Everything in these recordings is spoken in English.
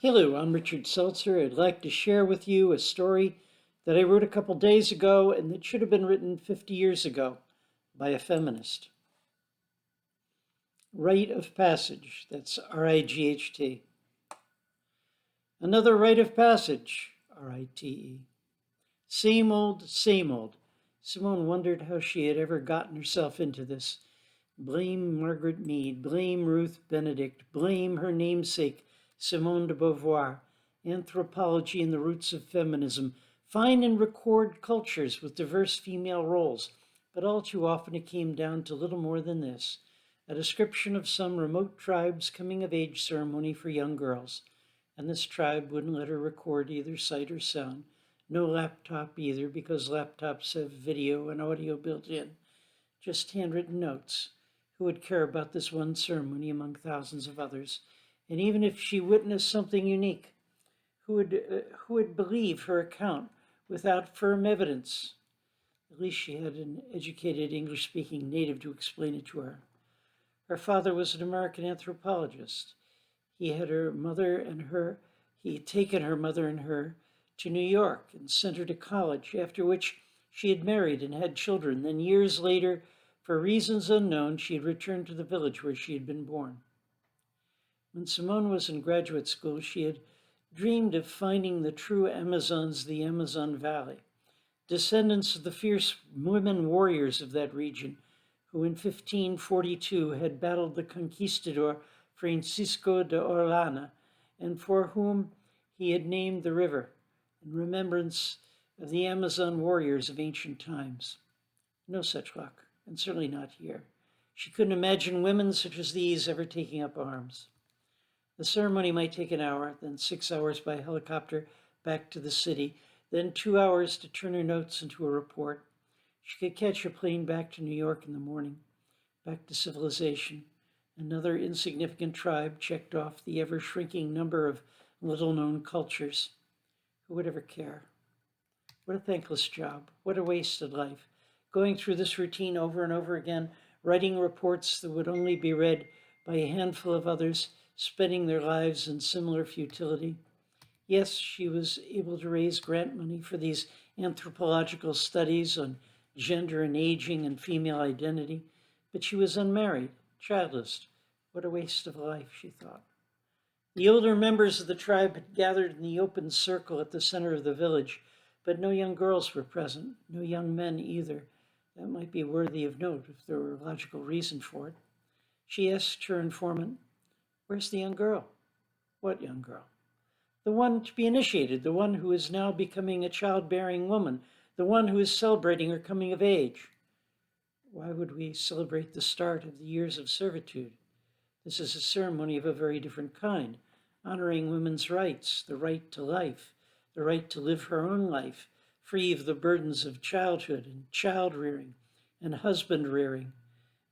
Hello, I'm Richard Seltzer. I'd like to share with you a story that I wrote a couple days ago and that should have been written 50 years ago by a feminist. Rite of passage, that's R-I-G-H-T. Another rite of passage, R-I-T-E. Same old, same old. Simone wondered how she had ever gotten herself into this. Blame Margaret Mead, blame Ruth Benedict, blame her namesake, Simone de Beauvoir, anthropology and the roots of feminism, find and record cultures with diverse female roles, but all too often it came down to little more than this, a description of some remote tribe's coming-of-age ceremony for young girls, and this tribe wouldn't let her record either sight or sound. No laptop either, because laptops have video and audio built in, just handwritten notes. Who would care about this one ceremony among thousands of others? And even if she witnessed something unique, who would believe her account without firm evidence? At least she had an educated English-speaking native to explain it to her. Her father was an American anthropologist. He had taken her mother and her to New York and sent her to college, after which she had married and had children. Then years later, for reasons unknown, she had returned to the village where she had been born. When Simone was in graduate school, she had dreamed of finding the true Amazons of the Amazon Valley, descendants of the fierce women warriors of that region, who in 1542 had battled the conquistador Francisco de Orellana, and for whom he had named the river in remembrance of the Amazon warriors of ancient times. No such luck, and certainly not here. She couldn't imagine women such as these ever taking up arms. The ceremony might take an hour, then 6 hours by helicopter back to the city, then 2 hours to turn her notes into a report. She could catch a plane back to New York in the morning, back to civilization. Another insignificant tribe checked off the ever-shrinking number of little-known cultures. Who would ever care? What a thankless job. What a wasted life. Going through this routine over and over again, writing reports that would only be read by a handful of others, spending their lives in similar futility. Yes, she was able to raise grant money for these anthropological studies on gender and aging and female identity, but she was unmarried, childless. What a waste of life, she thought. The older members of the tribe had gathered in the open circle at the center of the village, but no young girls were present, no young men either. That might be worthy of note if there were a logical reason for it. She asked her informant, "Where's the young girl?" "What young girl?" "The one to be initiated, the one who is now becoming a childbearing woman, the one who is celebrating her coming of age." "Why would we celebrate the start of the years of servitude? This is a ceremony of a very different kind, honoring women's rights, the right to life, the right to live her own life, free of the burdens of childhood and child rearing and husband rearing.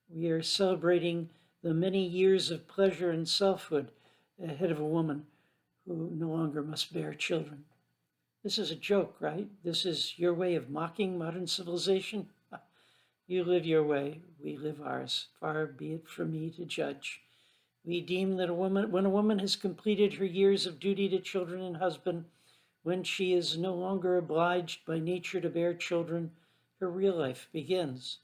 We are celebrating the many years of pleasure and selfhood ahead of a woman who no longer must bear children." This is a joke, right? This is your way of mocking modern civilization? You live your way, we live ours. Far be it from me to judge. We deem that when a woman has completed her years of duty to children and husband, when she is no longer obliged by nature to bear children, her real life begins.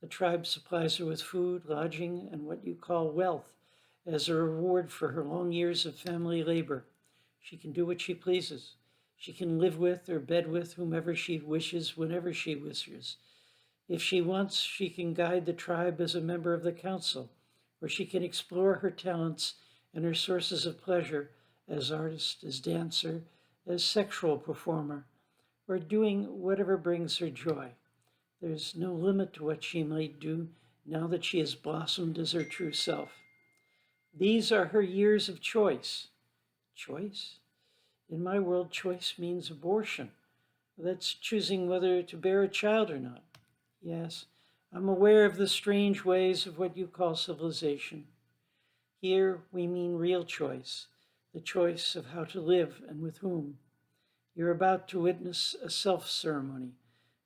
The tribe supplies her with food, lodging, and what you call wealth as a reward for her long years of family labor. She can do what she pleases. She can live with or bed with whomever she wishes, whenever she wishes. If she wants, she can guide the tribe as a member of the council, or she can explore her talents and her sources of pleasure as artist, as dancer, as sexual performer, or doing whatever brings her joy. There's no limit to what she might do now that she has blossomed as her true self. These are her years of choice. Choice? In my world, choice means abortion. That's choosing whether to bear a child or not. Yes, I'm aware of the strange ways of what you call civilization. Here we mean real choice, the choice of how to live and with whom. You're about to witness a self-ceremony,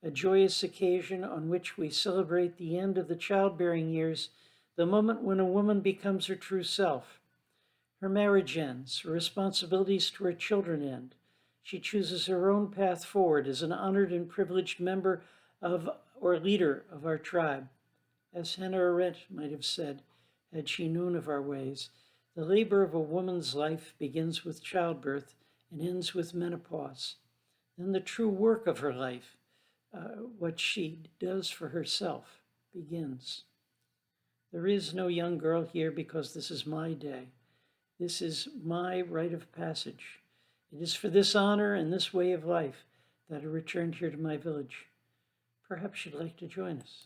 a joyous occasion on which we celebrate the end of the childbearing years, the moment when a woman becomes her true self. Her marriage ends. Her responsibilities to her children end. She chooses her own path forward as an honored and privileged member of or leader of our tribe. As Hannah Arendt might have said, had she known of our ways, the labor of a woman's life begins with childbirth and ends with menopause. Then the true work of her life, what she does for herself, begins. There is no young girl here because this is my day. This is my rite of passage. It is for this honor and this way of life that I returned here to my village. Perhaps you'd like to join us.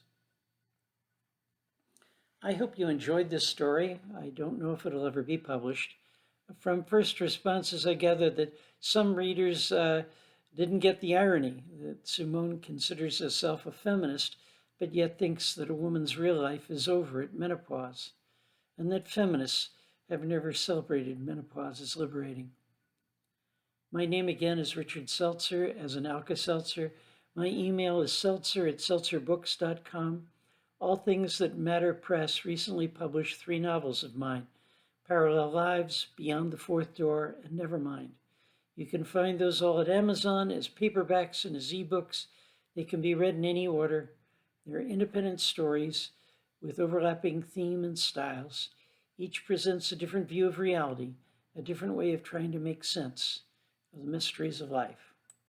I hope you enjoyed this story. I don't know if it'll ever be published. From first responses, I gathered that some readers didn't get the irony that Simone considers herself a feminist, but yet thinks that a woman's real life is over at menopause, and that feminists have never celebrated menopause as liberating. My name again is Richard Seltzer, as in Alka-Seltzer. My email is seltzer@seltzerbooks.com. All Things That Matter Press recently published 3 novels of mine, Parallel Lives, Beyond the Fourth Door, and Nevermind. You can find those all at Amazon as paperbacks and as ebooks. They can be read in any order. They're independent stories with overlapping theme and styles. Each presents a different view of reality, a different way of trying to make sense of the mysteries of life.